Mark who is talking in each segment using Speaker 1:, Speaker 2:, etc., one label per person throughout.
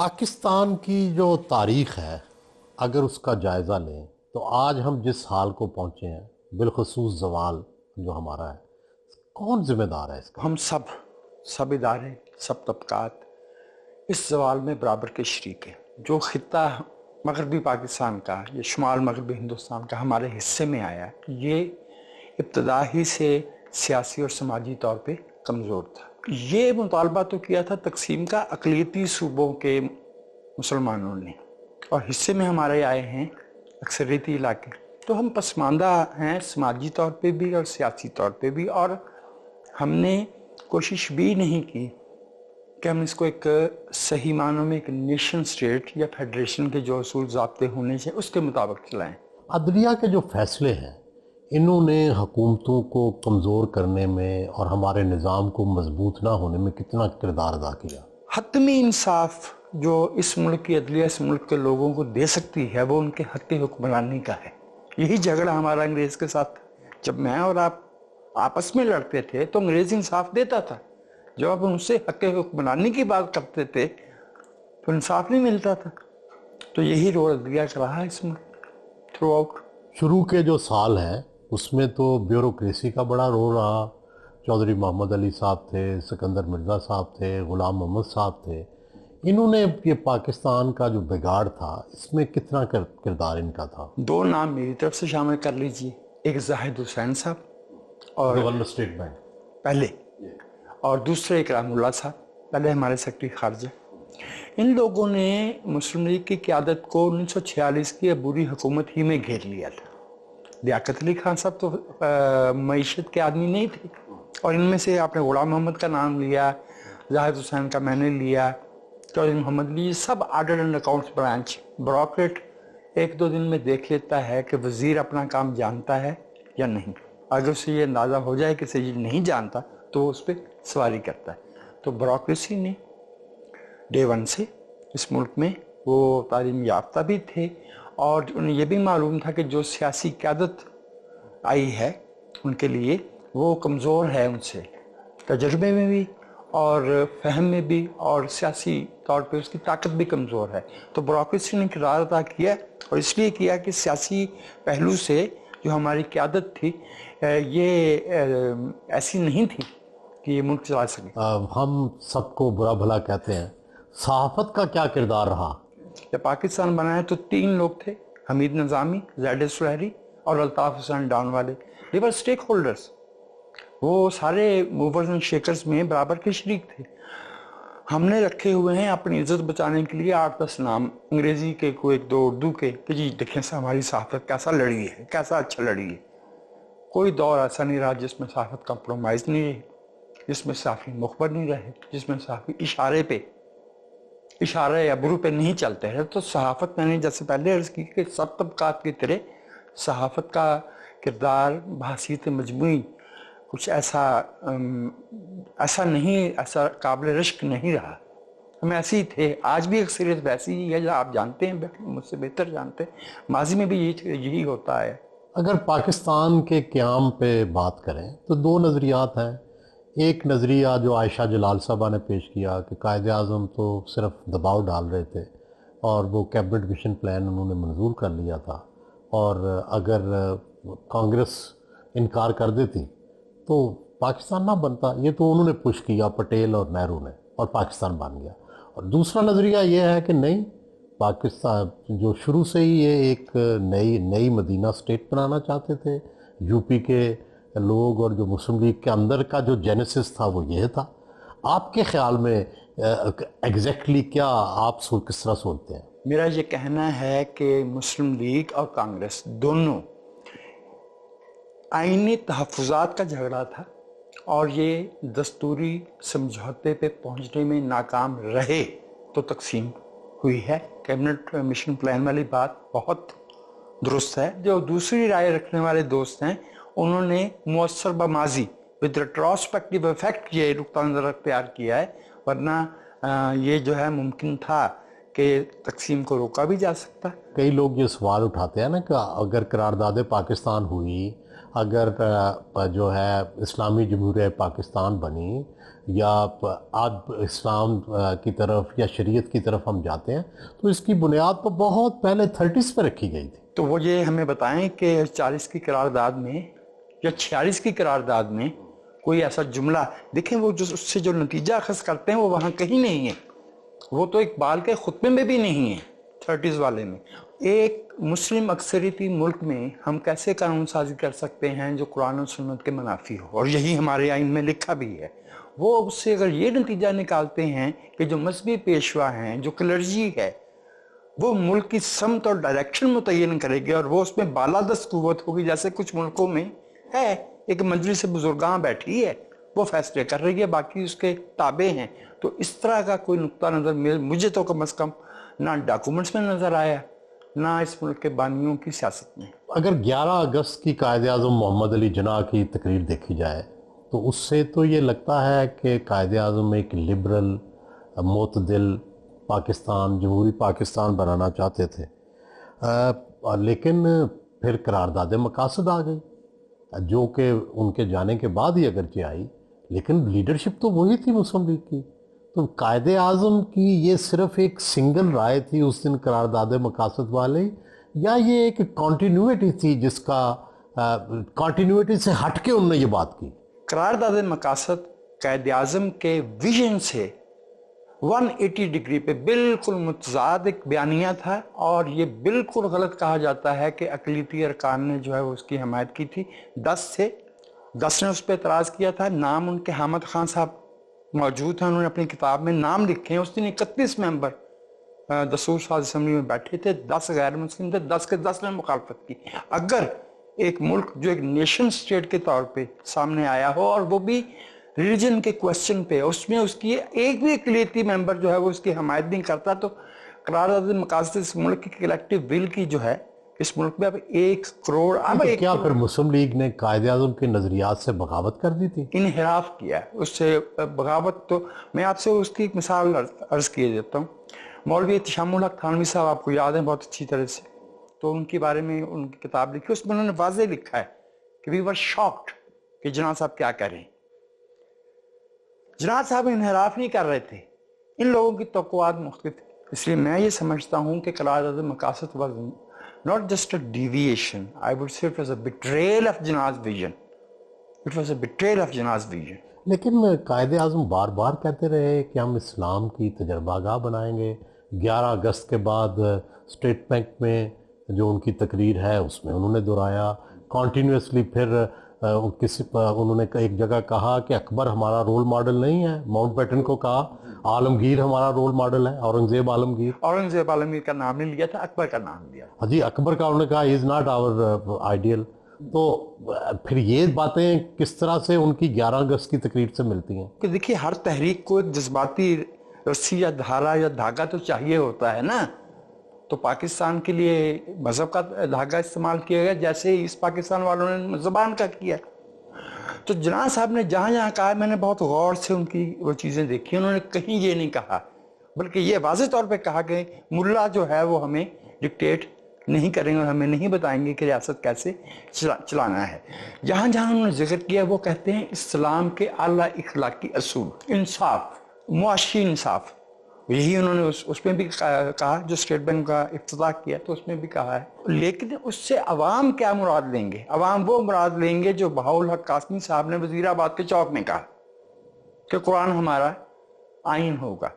Speaker 1: پاکستان کی جو تاریخ ہے اگر اس کا جائزہ لیں تو آج ہم جس حال کو پہنچے ہیں، بالخصوص زوال جو ہمارا ہے، کون ذمہ دار ہے اس کا؟
Speaker 2: ہم سب ادارے، سب طبقات اس زوال میں برابر کے شریک ہیں۔ جو خطہ مغربی پاکستان کا یا شمال مغربی ہندوستان کا ہمارے حصے میں آیا ہے، یہ ابتدا ہی سے سیاسی اور سماجی طور پہ کمزور تھا۔ یہ مطالبہ تو کیا تھا تقسیم کا اقلیتی صوبوں کے مسلمانوں نے، اور حصے میں ہمارے آئے ہیں اکثریتی علاقے، تو ہم پسماندہ ہیں سماجی طور پہ بھی اور سیاسی طور پہ بھی، اور ہم نے کوشش بھی نہیں کی کہ ہم اس کو ایک صحیح معنوں میں ایک نیشن سٹیٹ یا فیڈریشن کے جو اصول ضابطے ہونے چاہیے اس کے مطابق چلائیں۔
Speaker 1: عدلیہ کے جو فیصلے ہیں انہوں نے حکومتوں کو کمزور کرنے میں اور ہمارے نظام کو مضبوط نہ ہونے میں کتنا کردار ادا کیا؟
Speaker 2: حتمی انصاف جو اس ملک کی عدلیہ اس ملک کے لوگوں کو دے سکتی ہے وہ ان کے حق حکمرانی کا ہے۔ یہی جھگڑا ہمارا انگریز کے ساتھ تھا۔ جب میں اور آپ آپس میں لڑتے تھے تو انگریز انصاف دیتا تھا، جب آپ ان سے حق حکمرانی کی بات کرتے تھے تو انصاف نہیں ملتا تھا۔ تو یہی رول عدلیہ کا رہا اس میں تھرو آؤٹ۔
Speaker 1: شروع کے جو سال ہیں اس میں تو بیوروکریسی کا بڑا رول رہا۔ چودھری محمد علی صاحب تھے، سکندر مرزا صاحب تھے، غلام محمد صاحب تھے، انہوں نے یہ پاکستان کا جو بگاڑ تھا اس میں کتنا کردار ان کا تھا؟
Speaker 2: دو نام میری طرف سے شامل کر لیجئے، ایک زاہد حسین صاحب اور
Speaker 1: گورنر اسٹیٹ بینک
Speaker 2: پہلے، اور دوسرے اکرام اللہ صاحب پہلے ہمارے سیکرٹری خارجہ۔ ان لوگوں نے مسلم لیگ کی قیادت کو 1946 کی عبوری حکومت ہی میں گھیر لیا تھا۔ لیاقت علی خان صاحب تو معیشت کے آدمی نہیں تھے، اور ان میں سے آپ نے غلام محمد کا نام لیا، زاہد حسین کا میں نے لیا، چودھری محمد علی، سب order and accounts branch bureaucrat ایک دو دن میں دیکھ لیتا ہے کہ وزیر اپنا کام جانتا ہے یا نہیں۔ اگر اسے یہ اندازہ ہو جائے کہ اسے یہ نہیں جانتا تو اس پہ سواری کرتا ہے۔ تو بیوروکریسی نے ڈے ون سے اس ملک میں وہ تعلیم یافتہ بھی تھے، اور انہیں یہ بھی معلوم تھا کہ جو سیاسی قیادت آئی ہے ان کے لیے وہ کمزور ہے، ان سے تجربے میں بھی اور فہم میں بھی، اور سیاسی طور پہ اس کی طاقت بھی کمزور ہے۔ تو بیوروکریسی نے کردار ادا کیا، اور اس لیے کیا کہ سیاسی پہلو سے جو ہماری قیادت تھی یہ ایسی نہیں تھی کہ یہ ملک چلا سکے۔
Speaker 1: ہم سب کو برا بھلا کہتے ہیں، صحافت کا کیا کردار رہا؟
Speaker 2: جب پاکستان بنا ہے تو 3 لوگ تھے، حمید نظامی، زید سلہری اور الطاف حسین ڈان والے۔ they were اسٹیک ہولڈرز، وہ سارے موورز اینڈ شیکرز میں برابر کے شریک تھے۔ ہم نے رکھے ہوئے ہیں اپنی عزت بچانے کے لیے 8-10 نام، انگریزی کے کوئی 1-2 اردو کے، کہ جی دیکھیں سا ہماری صحافت کیسا لڑی ہے، کیسا اچھا لڑی ہے۔ کوئی دور ایسا نہیں رہا جس میں صحافت کمپرومائز نہیں رہی، جس میں صحافی مخبر نہیں رہے، جس میں صحافی اشارے یا برو پہ نہیں چلتے ہیں۔ تو صحافت، میں نے جیسے پہلے عرض کی کہ سب طبقات کی طرح صحافت کا کردار بحیثیت مجموعی کچھ ایسا نہیں، ایسا قابل رشک نہیں رہا۔ ہم ایسے ہی تھے، آج بھی اکثریت ویسی ہی ہے، جو آپ جانتے ہیں، مجھ سے بہتر جانتے ہیں، ماضی میں بھی یہی ہوتا ہے۔
Speaker 1: اگر پاکستان کے قیام پہ بات کریں تو 2 نظریات ہیں۔ ایک نظریہ جو عائشہ جلال صاحبہ نے پیش کیا کہ قائد اعظم تو صرف دباؤ ڈال رہے تھے، اور وہ کیبنٹ مشن پلان انہوں نے منظور کر لیا تھا، اور اگر کانگریس انکار کر دیتی تو پاکستان نہ بنتا۔ یہ تو انہوں نے پش کیا، پٹیل اور نہرو نے، اور پاکستان بن گیا۔ اور دوسرا نظریہ یہ ہے کہ نہیں، پاکستان جو شروع سے ہی یہ ایک نئی مدینہ اسٹیٹ بنانا چاہتے تھے، یو پی کے لوگ، اور جو مسلم لیگ کے اندر کا جو جینیسس تھا وہ یہ تھا۔ آپ کے خیال میں ایگزیکٹلی کیا آپ کس طرح سوچتے ہیں؟
Speaker 2: میرا یہ کہنا ہے کہ مسلم لیگ اور کانگریس دونوں آئینی تحفظات کا جھگڑا تھا، اور یہ دستوری سمجھوتے پہ پہنچنے میں ناکام رہے تو تقسیم ہوئی ہے۔ کیبنٹ مشن پلان والی بات بہت درست ہے۔ جو دوسری رائے رکھنے والے دوست ہیں انہوں نے مؤثر بماضی ود ریٹروسپیکٹیو افیکٹ یہ نقطہ نظر اختیار کیا ہے، ورنہ یہ جو ہے ممکن تھا کہ تقسیم کو روکا بھی جا سکتا ہے۔
Speaker 1: کئی لوگ یہ سوال اٹھاتے ہیں نا کہ اگر قرارداد پاکستان ہوئی اگر جو ہے اسلامی جمہوریہ پاکستان بنی یا اب اسلام کی طرف یا شریعت کی طرف ہم جاتے ہیں تو اس کی بنیاد تو بہت پہلے 30s پہ رکھی گئی تھی.
Speaker 2: تو وہ یہ ہمیں بتائیں کہ 40 کی قرارداد میں یا 46 کی قرارداد میں کوئی ایسا جملہ دیکھیں، وہ جو اس سے جو نتیجہ اخذ کرتے ہیں وہ وہاں کہیں نہیں ہے، وہ تو اقبال کے خطبے میں بھی نہیں ہے 30s والے میں. ایک مسلم اکثریتی ملک میں ہم کیسے قانون سازی کر سکتے ہیں جو قرآن و سنت کے منافی ہو، اور یہی ہمارے آئین میں لکھا بھی ہے. وہ اس سے اگر یہ نتیجہ نکالتے ہیں کہ جو مذہبی پیشوا ہیں، جو کلرجی ہے، وہ ملک کی سمت اور ڈائریکشن متعین کرے گی اور وہ اس میں بالادست قوت ہوگی، جیسے کچھ ملکوں میں ہے ایک مجلس بزرگاں بیٹھی ہے، وہ فیصلے کر رہی ہے، باقی اس کے تابع ہیں. تو اس طرح کا کوئی نقطہ نظر مجھے تو کم از کم نہ ڈاکومنٹس میں نظر آیا، نہ اس ملک کے بانیوں کی سیاست میں.
Speaker 1: اگر 11 اگست کی قائد اعظم محمد علی جناح کی تقریر دیکھی جائے تو اس سے تو یہ لگتا ہے کہ قائد اعظم ایک لبرل معتدل پاکستان، جمہوری پاکستان بنانا چاہتے تھے، لیکن پھر قرارداد مقاصد آ گئی جو کہ ان کے جانے کے بعد ہی اگرچہ آئی، لیکن لیڈرشپ تو وہی تھی مسلم لیگ کی. تو قائد اعظم کی یہ صرف ایک سنگل رائے تھی اس دن قرارداد مقاصد والی، یا یہ ایک کانٹینیوٹی تھی جس کا کانٹینیوٹی سے ہٹ کے انہوں نے یہ بات کی؟
Speaker 2: قرارداد مقاصد قائد اعظم کے ویژن سے 180 ڈگری پہ بالکل متضاد ایک بیانیہ تھا، اور یہ بالکل غلط کہا جاتا ہے کہ اقلیتی ارکان نے جو ہے وہ اس کی حمایت کی تھی. 10 نے اس پہ اعتراض کیا تھا. نام ان کے حامد خان صاحب موجود ہیں، انہوں نے اپنی کتاب میں نام لکھے ہیں. اس دن 31 ممبر دستور ساز اسمبلی میں بیٹھے تھے، 10 غیر مسلم تھے، 10 کے 10 نے مخالفت کی. اگر ایک ملک جو ایک نیشن سٹیٹ کے طور پہ سامنے آیا ہو اور وہ بھی ریلیجن کے کوسچن پہ، اس میں اس کی ایک بھی اقلیتی ممبر جو ہے وہ اس کی حمایت نہیں کرتا، تو قرارداد مقاصد اس ملک کی کلیکٹیو ول کی جو ہے اس ملک میں اب 1 کروڑ
Speaker 1: کیا پھر مسلم لیگ نے قائد اعظم کے نظریات سے بغاوت کر دی تھی؟
Speaker 2: انحراف کیا ہے اس سے بغاوت. تو میں آپ سے اس کی ایک مثال عرض کیے دیتا ہوں. مولوی احتشام الحق تھانوی صاحب آپ کو یاد ہیں بہت اچھی طرح سے، تو ان کے بارے میں ان کی کتاب لکھی، اس میں انہوں نے واضح لکھا ہے کہ وی ور شاکڈ کہ جناح صاحب کیا کہہ رہے ہیں. جناح صاحب انحراف نہیں کر رہے تھے، ان لوگوں کی توقعات مختلف تھی. اس لیے میں یہ سمجھتا ہوں کہ قرارداد مقاصد was not just a deviation, I would say it was a betrayal of Jinnah's vision. It was a betrayal of Jinnah's vision.
Speaker 1: لیکن قائد اعظم بار بار کہتے رہے کہ ہم اسلام کی تجربہ گاہ بنائیں گے. 11 اگست کے بعد اسٹیٹ بینک میں جو ان کی تقریر ہے اس میں انہوں نے دہرایا کانٹینیوسلی. پھر انہوں نے ایک جگہ کہا کہ اکبر ہمارا رول ماڈل نہیں ہے، ماؤنٹ بیٹن کو کہا عالمگیر ہمارا رول ماڈل ہے، اورنگزیب
Speaker 2: عالمگیر کا نام نہیں لیا تھا، اکبر کا نام لیا.
Speaker 1: جی اکبر کا انہوں نے کہا از ناٹ آور آئیڈیل. تو پھر یہ باتیں کس طرح سے ان کی 11 اگست کی تقریر سے ملتی ہیں؟
Speaker 2: کہ دیکھیے ہر تحریک کو ایک جذباتی رسی یا دھارا یا دھاگا تو چاہیے ہوتا ہے نا. تو پاکستان کے لیے مذہب کا دھاگا استعمال کیا گیا، جیسے اس پاکستان والوں نے زبان کا کیا. تو جناح صاحب نے جہاں جہاں کہا، میں نے بہت غور سے ان کی وہ چیزیں دیکھی، انہوں نے کہیں یہ نہیں کہا، بلکہ یہ واضح طور پہ کہا کہ ملا جو ہے وہ ہمیں ڈکٹیٹ نہیں کریں گے اور ہمیں نہیں بتائیں گے کہ ریاست کیسے چلانا ہے. جہاں جہاں انہوں نے ذکر کیا وہ کہتے ہیں اسلام کے اعلیٰ اخلاقی اصول، انصاف، معاشی انصاف. یہی انہوں نے اس میں بھی کہا جو اسٹیٹ بینک کا افتتاح کیا تو اس میں بھی کہا ہے. لیکن اس سے عوام کیا مراد لیں گے؟ عوام وہ مراد لیں گے جو بہاء الحق قاسمی صاحب نے وزیر آباد کے چوک میں کہا کہ قرآن ہمارا آئین ہوگا.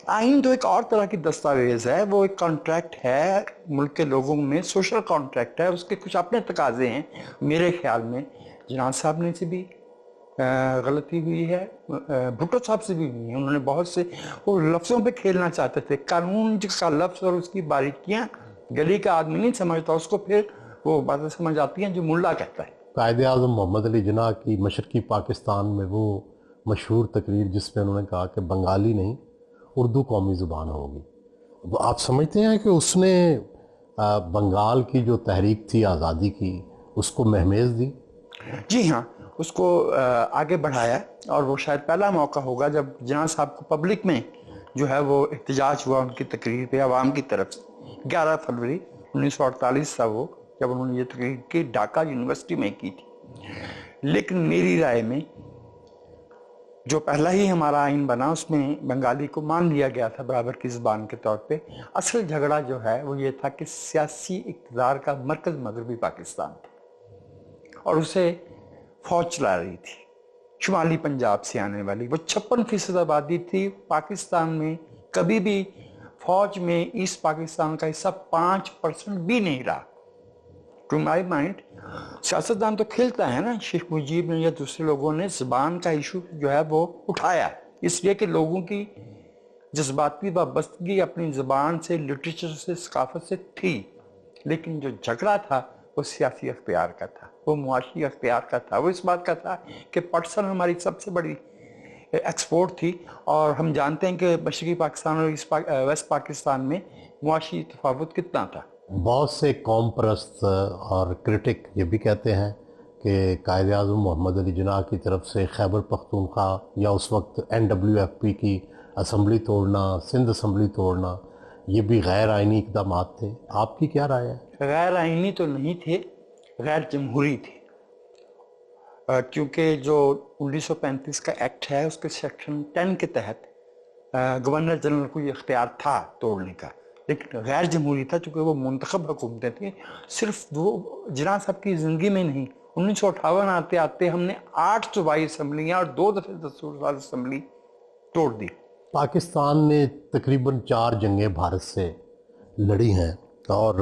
Speaker 2: آئین تو ایک اور طرح کی دستاویز ہے، وہ ایک کانٹریکٹ ہے ملک کے لوگوں میں، سوشل کانٹریکٹ ہے، اس کے کچھ اپنے تقاضے ہیں. میرے خیال میں جناح صاحب نے سے بھی غلطی ہوئی ہے، بھٹو صاحب سے بھی ہوئی ہے. انہوں نے بہت سے وہ لفظوں پہ کھیلنا چاہتے تھے. قانون کا لفظ اور اس کی باریکیاں گلی کا آدمی نہیں سمجھتا، اس کو پھر وہ باتیں سمجھ آتی ہیں جو ملا کہتا ہے.
Speaker 1: قائد اعظم محمد علی جناح کی مشرقی پاکستان میں وہ مشہور تقریر جس میں انہوں نے کہا کہ بنگالی نہیں اردو قومی زبان ہوگی. آپ سمجھتے ہیں کہ اس نے بنگال کی جو تحریک تھی آزادی کی اس کو مہمیز دی؟
Speaker 2: جی ہاں، اس کو آگے بڑھایا، اور وہ شاید پہلا موقع ہوگا جب جناح صاحب کو پبلک میں جو ہے وہ احتجاج ہوا ان کی تقریر پہ عوام کی طرف سے. 11 فروری 1948 تھا وہ جب انہوں نے یہ تقریر کی، ڈھاکہ یونیورسٹی میں کی تھی. لیکن میری رائے میں جو پہلا ہی ہمارا آئین بنا اس میں بنگالی کو مان لیا گیا تھا برابر کی زبان کے طور پہ. اصل جھگڑا جو ہے وہ یہ تھا کہ سیاسی اقتدار کا مرکز مغربی پاکستان تھا اور اسے فوج چلا رہی تھی شمالی پنجاب سے آنے والی. وہ 56% آبادی تھی. پاکستان میں کبھی بھی فوج میں ایسٹ پاکستان کا حصہ 5% بھی نہیں رہا. ٹو مائی مائنڈ سیاستدان تو کھیلتا ہے نا. شیخ مجیب نے یا دوسرے لوگوں نے زبان کا ایشو جو ہے وہ اٹھایا اس لیے کہ لوگوں کی جذباتی وابستگی اپنی زبان سے، لٹریچر سے، ثقافت سے تھی. لیکن جو جھگڑا تھا وہ سیاسی اختیار کا تھا، وہ معاشی اختیار کا تھا، وہ اس بات کا تھا کہ پٹسن ہماری سب سے بڑی ایکسپورٹ تھی اور ہم جانتے ہیں کہ مشرقی پاکستان اور ویسٹ پاکستان میں معاشی تفاوت کتنا تھا.
Speaker 1: بہت سے قوم پرست اور کرٹک یہ بھی کہتے ہیں کہ قائد اعظم محمد علی جناح کی طرف سے خیبر پختونخوا یا اس وقت NWFP کی اسمبلی توڑنا، سندھ اسمبلی توڑنا، یہ بھی غیر آئینی اقدامات تھے. آپ کی کیا رائے ہے؟
Speaker 2: غیر آئینی تو نہیں تھے، غیر جمہوری تھے، کیونکہ جو 1935 کا ایکٹ ہے اس کے سیکشن 10 کے تحت گورنر جنرل کو یہ اختیار تھا توڑنے کا، لیکن غیر جمہوری تھا چونکہ وہ منتخب حکومتیں تھیں. صرف وہ جناح صاحب کی زندگی میں نہیں، 1958 آتے آتے ہم نے 8 صوبائی اسمبلیاں اور 2 دفعہ دستور ساز اسمبلی توڑ دی.
Speaker 1: پاکستان نے تقریباً 4 جنگیں بھارت سے لڑی ہیں اور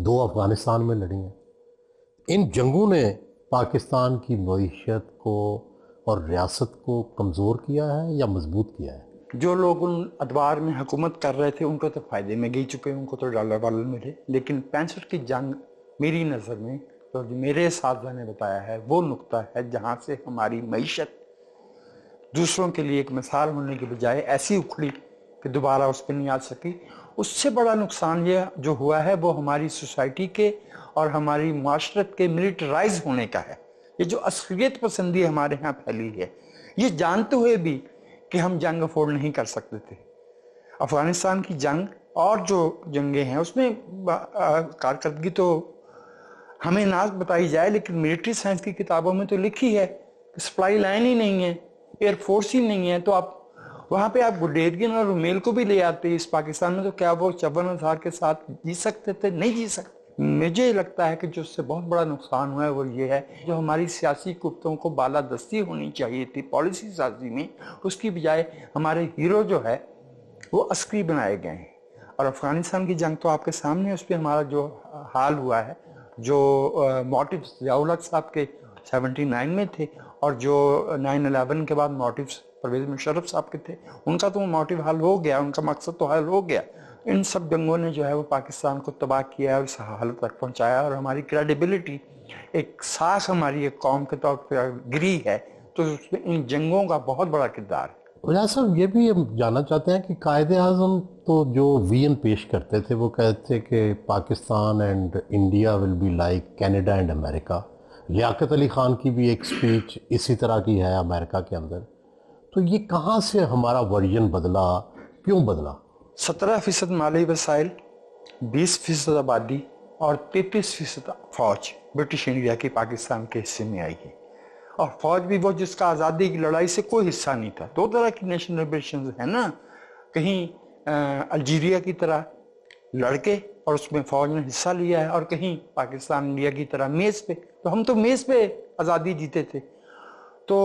Speaker 1: 2 افغانستان میں لڑی ہیں. ان جنگوں نے پاکستان کی معیشت کو اور ریاست کو کمزور کیا ہے یا مضبوط کیا ہے؟
Speaker 2: جو لوگ ان ادوار میں حکومت کر رہے تھے ان کو تو فائدے میں گئی چکے، ان کو تو ڈالر والر ملے. لیکن 65 کی جنگ میری نظر میں جو میرے اساتذہ نے بتایا ہے وہ نقطہ ہے جہاں سے ہماری معیشت دوسروں کے لیے ایک مثال ہونے کے بجائے ایسی اکھڑی کہ دوبارہ اس پہ نہیں آ سکی. اس سے بڑا نقصان یہ جو ہوا ہے وہ ہماری سوسائٹی کے اور ہماری معاشرت کے ملٹرائز ہونے کا ہے. یہ جو عسکریت پسندی ہمارے ہاں پھیلی ہے، یہ جانتے ہوئے بھی کہ ہم جنگ افورڈ نہیں کر سکتے تھے. افغانستان کی جنگ اور جو جنگیں ہیں اس میں کارکردگی تو ہمیں نہ بتائی جائے لیکن ملٹری سائنس کی کتابوں میں تو لکھی ہے کہ سپلائی لائن ہی نہیں ہے، ایئر فورس ہی نہیں ہے. تو آپ وہاں پہ آپ گڈیرین اور رومیل کو بھی لے آتے اس پاکستان میں، تو کیا وہ 54,000 کے ساتھ جی سکتے تھے؟ نہیں جی سکتے. مجھے لگتا ہے کہ جو اس سے بہت بڑا نقصان ہوا ہے وہ یہ ہے جو ہماری سیاسی قوتوں کو بالادستی ہونی چاہیے تھی پالیسی سازی میں، اس کی بجائے ہمارے ہیرو جو ہے وہ عسکری بنائے گئے ہیں. اور افغانستان کی جنگ تو آپ کے سامنے، اس پہ ہمارا جو حال ہوا ہے، جو موٹیوز ضیاء الحق صاحب کے 79 میں تھے اور جو 9/11 کے بعد موٹیوز پرویز مشرف صاحب کے تھے، ان کا تو موٹیو حل ہو گیا، ان کا مقصد تو حل ہو گیا. ان سب جنگوں نے جو ہے وہ پاکستان کو تباہ کیا اور اس حالت تک پہنچایا اور ہماری کریڈیبلٹی ایک ساکھ ہماری ایک قوم کے طور پر گری ہے. تو اس میں ان جنگوں کا بہت بڑا کردار ہے.
Speaker 1: وجہ صاحب یہ بھی ہم جاننا چاہتے ہیں کہ قائد اعظم تو جو وین پیش کرتے تھے وہ کہتے تھے کہ Pakistan and India will be like Canada and America. Liaquat Ali Khan کی بھی ایک سپیچ اسی طرح کی ہے امریکہ کے اندر. تو یہ کہاں سے ہمارا ورژن بدلا، کیوں بدلا؟
Speaker 2: 17% مالی وسائل، 20% آبادی اور 33% فوج برٹش انڈیا کی پاکستان کے حصے میں آئی ہے. اور فوج بھی وہ جس کا آزادی کی لڑائی سے کوئی حصہ نہیں تھا. 2 طرح کی نیشنل لبریشنز ہیں نا، کہیں الجیریا کی طرح لڑ کے اور اس میں فوج نے حصہ لیا ہے، اور کہیں پاکستان انڈیا کی طرح میز پہ. تو ہم تو میز پہ آزادی جیتے تھے. تو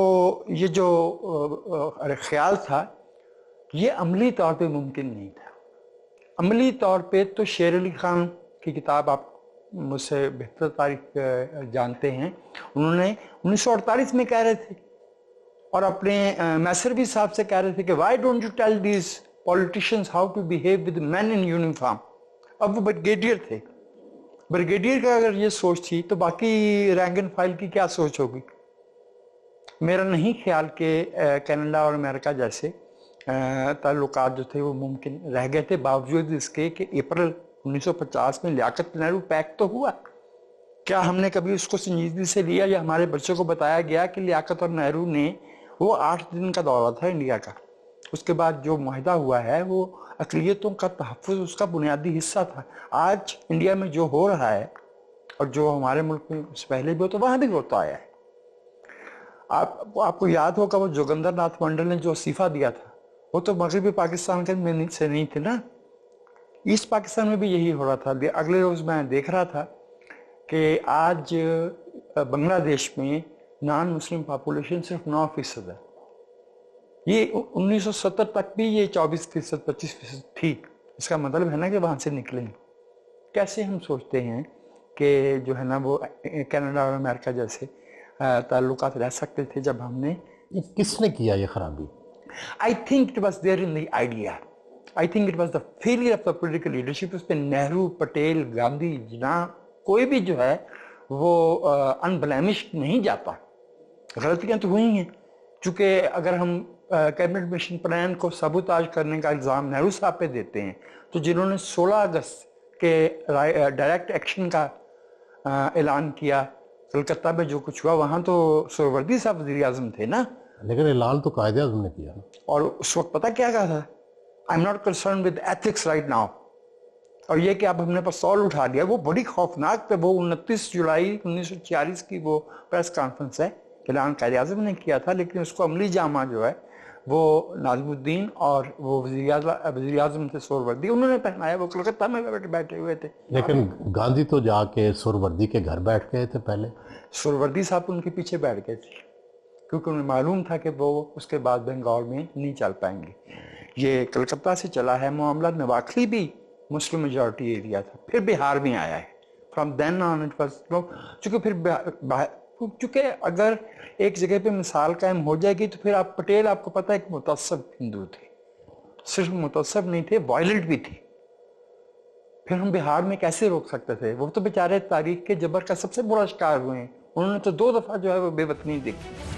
Speaker 2: یہ جو خیال تھا یہ عملی طور پہ ممکن نہیں تھا. عملی طور پہ تو شیر علی خان کی کتاب آپ مجھ سے بہتر تاریخ جانتے ہیں، انہوں نے 1948 میں کہہ رہے تھے اور اپنے میسروی صاحب سے کہہ رہے تھے کہ why don't you tell these politicians how to behave with men in uniform. اب وہ بریگیڈیئر تھے. بریگیڈیئر کا اگر یہ سوچ تھی تو باقی رینک اینڈ فائل کی کیا سوچ ہوگی؟ میرا نہیں خیال کہ کینیڈا اور امریکہ جیسے تعلقات جو تھے وہ ممکن رہ گئے تھے، باوجود اس کے کہ اپریل 1950 میں لیاقت نہرو پیک تو ہوا. کیا ہم نے کبھی اس کو سنجیدگی سے لیا یا ہمارے بچوں کو بتایا گیا کہ لیاقت اور نہرو نے، وہ 8 دن کا دورہ تھا انڈیا کا، اس کے بعد جو معاہدہ ہوا ہے وہ اقلیتوں کا تحفظ اس کا بنیادی حصہ تھا. آج انڈیا میں جو ہو رہا ہے اور جو ہمارے ملک میں اس پہلے بھی ہو تو وہاں بھی ہوتا آیا ہے. آپ کو یاد ہوگا وہ جوگندر ناتھ منڈل نے جو استعفیٰ دیا تھا وہ تو مغربی پاکستان کے میں سے نہیں تھے نا، ایسٹ پاکستان میں بھی یہی ہو رہا تھا. اگلے روز میں دیکھ رہا تھا کہ آج بنگلہ دیش میں نان مسلم پاپولیشن صرف 9% ہے. یہ 1970 تک بھی یہ 24%، 25% تھی. اس کا مطلب ہے نا کہ وہاں سے نکلیں. کیسے ہم سوچتے ہیں کہ جو ہے نا وہ کینیڈا اور امریکہ جیسے تعلقات رہ سکتے تھے جب ہم نے.
Speaker 1: کس نے کیا یہ خرابی؟
Speaker 2: I think it was there in the idea. I think it was the failure of the political leadership. اس پہ نہرو، پٹیل، گاندھی، جناح کوئی بھی جو ہے وہ unblemished نہیں جاتا. غلطیاں تو ہوئی ہیں، چونکہ اگر ہم کیبنٹ مشن پلان کو سابوتاژ کرنے کا الزام نہرو صاحب پہ دیتے ہیں تو جنہوں نے 16 اگست کے ڈائریکٹ ایکشن کا اعلان کیا کلکتہ میں جو کچھ ہوا، وہاں تو سہروردی صاحب وزیر اعظم تھے نا.
Speaker 1: لیکن اعلان تو قائد اعظم نے کیا.
Speaker 2: اور اس وقت پتہ کیا کہا تھا؟ I'm not concerned with ethics right now. اور یہ کہ اب ہم نے پستول اٹھا دیا، وہ بڑی خوفناک تھا. وہ 29 جولائی 1946 کی وہ پریس کانفرنس ہے، اعلان قائد اعظم نے کیا تھا، لیکن اس کو عملی جامہ جو ہے وہ ناظم الدین اور وہ وزیر اعظم تھے سہروردی، انہوں نے پہنایا. وہ کلکتہ میں بیٹھے ہوئے تھے.
Speaker 1: لیکن گاندھی تو جا کے سہروردی کے گھر بیٹھ گئے تھے پہلے.
Speaker 2: سہروردی صاحب ان کے پیچھے بیٹھ گئے تھے کیونکہ انہیں معلوم تھا کہ وہ اس کے بعد بنگال میں نہیں چل پائیں گے. یہ کلکتہ سے چلا ہے معاملہ. نواکلی بھی مسلم میجورٹی ایریا تھا، پھر بہار میں آیا ہے. From then on it was, چونکہ اگر ایک جگہ پہ مثال قائم ہو جائے گی تو پھر آپ پٹیل، آپ کو پتہ ہے ایک متعصب ہندو تھے. صرف متعصب نہیں تھے، وائلنٹ بھی تھے. پھر ہم بہار میں کیسے روک سکتے تھے؟ وہ تو بیچارے تاریخ کے جبر کا سب سے بڑا شکار ہوئے ہیں. انہوں نے تو 2 دفعہ جو ہے وہ بے وطنی دیکھی.